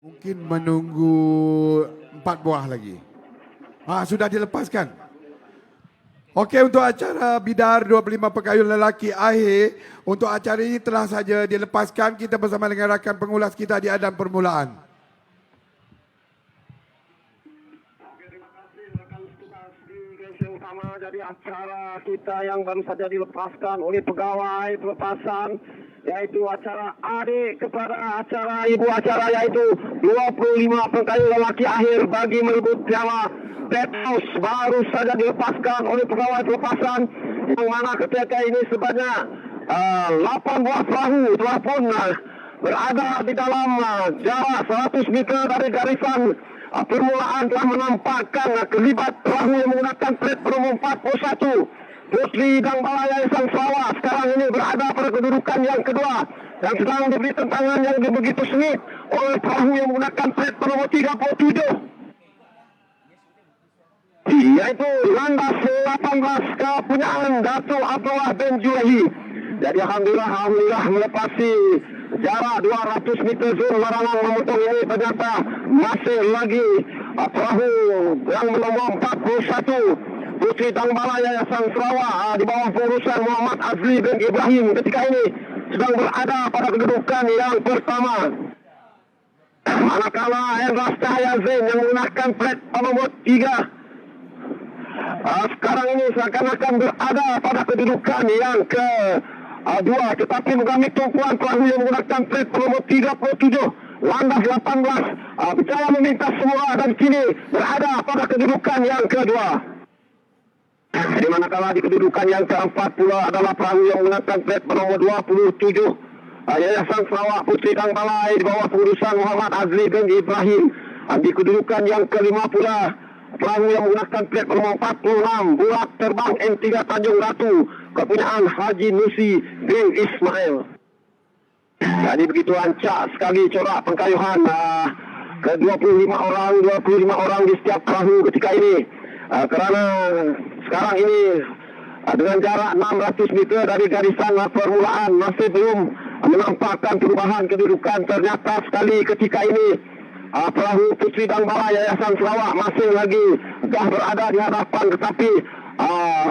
Mungkin menunggu 4 buah lagi. Sudah dilepaskan. Okey, untuk acara Bidar 25 Pekayun Lelaki akhir, untuk acara ini telah saja dilepaskan. Kita bersama dengan rakan pengulas kita di Adan Permulaan. Dari acara kita yang baru saja dilepaskan oleh pegawai pelepasan, yaitu acara adik kepada acara ibu acara, yaitu 25 pengkayu lelaki akhir bagi merebut piala Ted House baru saja dilepaskan oleh pegawai pelepasan, yang mana ketika ini sebanyak 8 buah perahu telah pun berada di dalam jarak 100 meter dari garisan permulaan, telah menampakkan kelibat perahu yang menggunakan plat nomor 41. Putri dan Balai Yayasan Sarawak sekarang ini berada pada kedudukan yang kedua dan sedang diberi tentangan yang begitu sengit oleh perahu yang menggunakan plat nomor 37, yaitu landas 18 kepunyaan Datuk Abdullah bin Julahi. Jadi alhamdulillah melepasi jarak 200 meter zon larangan memotong ini. Ternyata masih lagi perahu yang nomor 41 Putri Dang Balai Yayasan Sarawak di bawah pengurusan Muhammad Azli bin Ibrahim ketika ini sedang berada pada kedudukan yang pertama. Manakala Endras Cahaya Zain yang menggunakan plat nomor 3 sekarang ini seakan-akan berada pada kedudukan yang kedua, tetapi mengalami tumpuan perahu yang menggunakan plat nomor 37 landas 18 berjaya memintas semua dan kini berada pada kedudukan yang kedua. Di manakala di kedudukan yang keempat pula adalah perahu yang menggunakan plat nomor 27 Yayasan Sarawak Putri Dang Balai di bawah pengurusan Muhammad Azli bin Ibrahim. Di kedudukan yang kelima pula perahu yang menggunakan plat nomor 46 Bulat Terbang M3 Tanjung Ratu kepunyaan Haji Nusi bin Ismail. Jadi begitu lancak sekali corak pengkayuhan ke 25 orang di setiap perahu ketika ini. Kerana sekarang ini dengan jarak 600 meter dari garisan permulaan masih belum menampakkan perubahan kedudukan. Ternyata sekali ketika ini perahu Putri Dang Balai Yayasan Sarawak masih lagi dah berada di hadapan, tetapi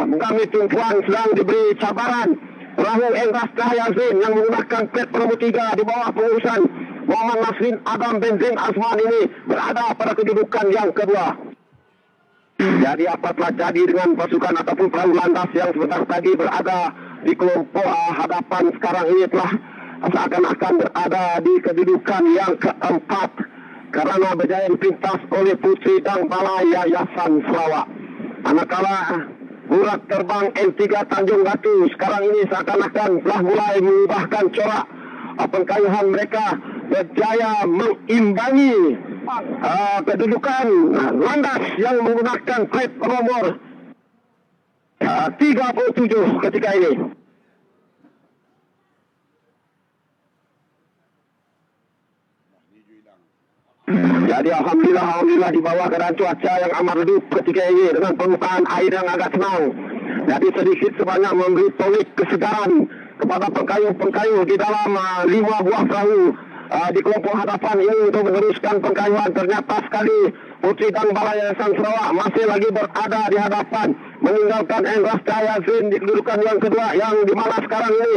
mengalami tumpuan sedang diberi cabaran. Perahu Endras Cahaya Zain yang menggunakan plat nomor 3 di bawah pengurusan Muhammad Nasrin Adam bin Zain Azman ini berada pada kedudukan yang kedua. Jadi apa telah jadi dengan pasukan ataupun perahu landas yang sebentar tadi berada di kelompok hadapan, sekarang ini telah seakan-akan berada di kedudukan yang keempat karena berjaya dipintas oleh Putri Dang Balai Yayasan Sarawak. Manakala Bulat Terbang M3 Tanjung Ratu sekarang ini seakan-akan telah mulai mengubahkan corak pengkayuhan mereka, berjaya mengimbangi kedudukan landas yang menggunakan plat nomor 37 ketika ini. Jadi alhamdulillah di bawah keadaan cuaca yang amat redup ketika ini dengan permukaan air yang agak tenang. Jadi sedikit sebanyak memberi tonik kesegaran kepada pengkayu-pengkayu di dalam 5 buah perahu di kelompok hadapan ini untuk meneruskan pengkayuhan. Ternyata sekali Putri Dang Balai Yayasan Sarawak masih lagi berada di hadapan, meninggalkan Endras Cahaya Zain di kedudukan yang kedua, yang di mana sekarang ini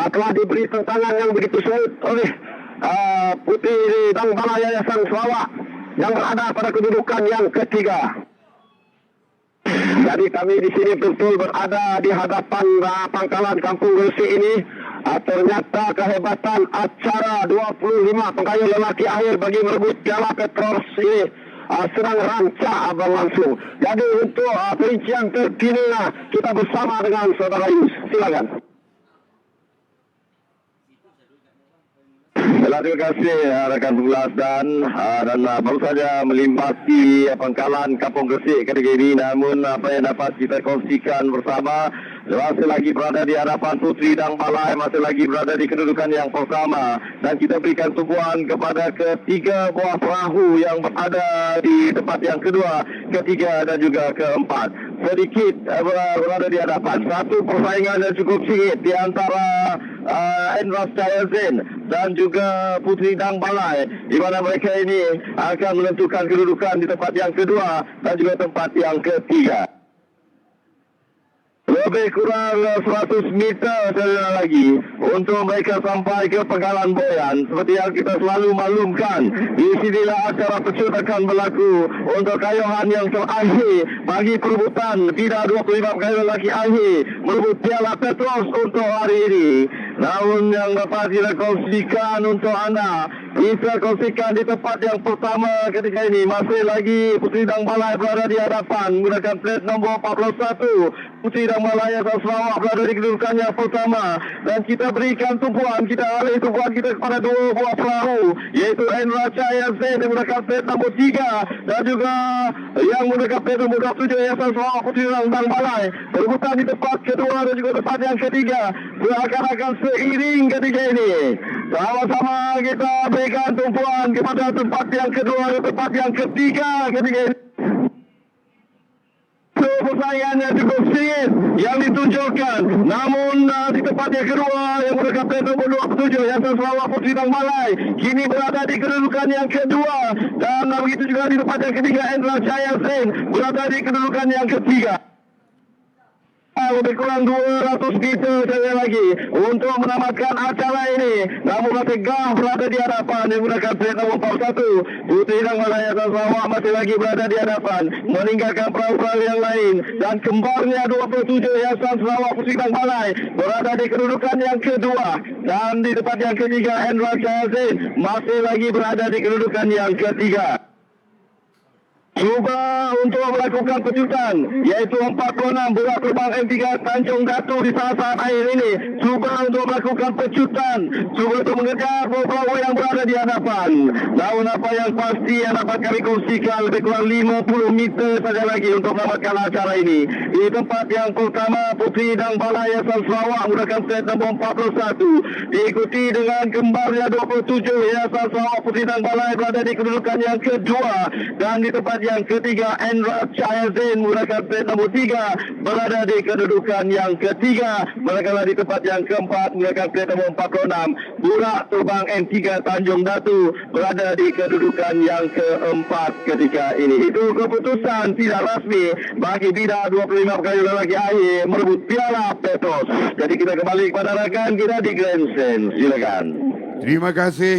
telah diberi tentangan yang begitu sulit oleh Putri Dang Balai Yayasan Sarawak yang berada pada kedudukan yang ketiga. Jadi kami di sini betul berada di hadapan pangkalan Kampung Gresik ini. Ternyata kehebatan acara 25 pengkayu lelaki akhir bagi merebut piala Petros ini sedang rancak berlangsung. Jadi untuk perincian terkini kita bersama dengan saudara Yus. Silakan. Terima kasih rakan pengulas dan baru saja melimpasi pangkalan Kampung Gresik ketika ini, namun apa yang dapat kita kongsikan bersama masih lagi berada di hadapan Putri Dang Balai, masih lagi berada di kedudukan yang pertama, dan kita berikan tumpuan kepada ketiga buah perahu yang berada di tempat yang kedua, ketiga dan juga keempat. sedikit berada di hadapan. Satu persaingan yang cukup sengit di antara Enras Jaya Zen dan juga Puteri Dang Balai, di mana mereka ini akan menentukan kedudukan di tempat yang kedua dan juga tempat yang ketiga. Lebih kurang 100 meter saja lagi untuk mereka sampai ke Penggalan Boyan. Seperti yang kita selalu maklumkan, di sinilah acara pecut akan berlaku untuk kayuhan yang terakhir bagi perebutan tidak 25 pegawai lelaki akhir merebut Piala Petros untuk hari ini. Namun yang dapat kita kongsikan untuk anda, kita kongsikan di tempat yang pertama ketika ini masih lagi Puteri Dang Balai berada di hadapan menggunakan plate nombor 41. Puteri Dang Balai asal Sarawak berada di kedudukan yang pertama, dan kita berikan tumpuan, kita alih tumpuan kita kepada dua buah perahu, iaitu Enras Jaya Zen yang menggunakan plate nombor 3 dan juga yang menggunakan plate nombor 27 asal Sarawak Puteri Dang Balai. Perebutan di tempat kedua dan juga tempat yang ketiga seakan-akan seiring ketika ini. Sama-sama kita berikan tumpuan kepada tempat yang kedua dan tempat yang ketiga ketika ini. Persaingan yang cukup sengit yang ditunjukkan, namun di tempat yang kedua yang menggunakan plate nombor 27 yang Sarawak Puteri Dang Balai kini berada di kedudukan yang kedua, dan begitu juga di tempat yang ketiga Enras Jaya Zen berada di kedudukan yang ketiga. Lebih kurang 200 meter saja lagi untuk menamatkan acara ini. Namun Tegah berada di hadapan yang menggunakan plate nombor 41. Puteri Dang Balai asal Sarawak masih lagi berada di hadapan meninggalkan perahu-perahu yang lain, dan kembarnya 27 Yayasan Sarawak Puteri Dang Balai berada di kedudukan yang kedua, dan di tempat yang ketiga Enras Jaya Zen masih lagi berada di kedudukan yang ketiga. Cuba untuk melakukan pecutan, iaitu 46 bola terbang M3 Tanjung Datu di saat-saat akhir ini. Cuba untuk melakukan pecutan, cuba untuk mengejar perahu yang berada di hadapan. Namun apa yang pasti yang dapat kami kongsikan, lebih kurang 50 meter saja lagi untuk menamatkan acara ini. Di tempat yang pertama Puteri Dang Balai asal Sarawak menggunakan plate nombor 41, diikuti dengan kembarnya 27 asal Sarawak Puteri Dang Balai berada di kedudukan yang kedua, dan di tempat yang ketiga Enras Jaya Zen menggunakan plate nombor 3 berada di kedudukan yang ketiga. Manakala di tempat yang keempat menggunakan plate nombor 46 bola terbang M3 Tanjung Datu berada di kedudukan yang keempat ketika ini. Itu keputusan tidak rasmi bagi bidang 25 kali lelaki akhir merebut Piala Petros. Jadi kita kembali kepada rakan kita di Grand Stand. Silakan. Terima kasih.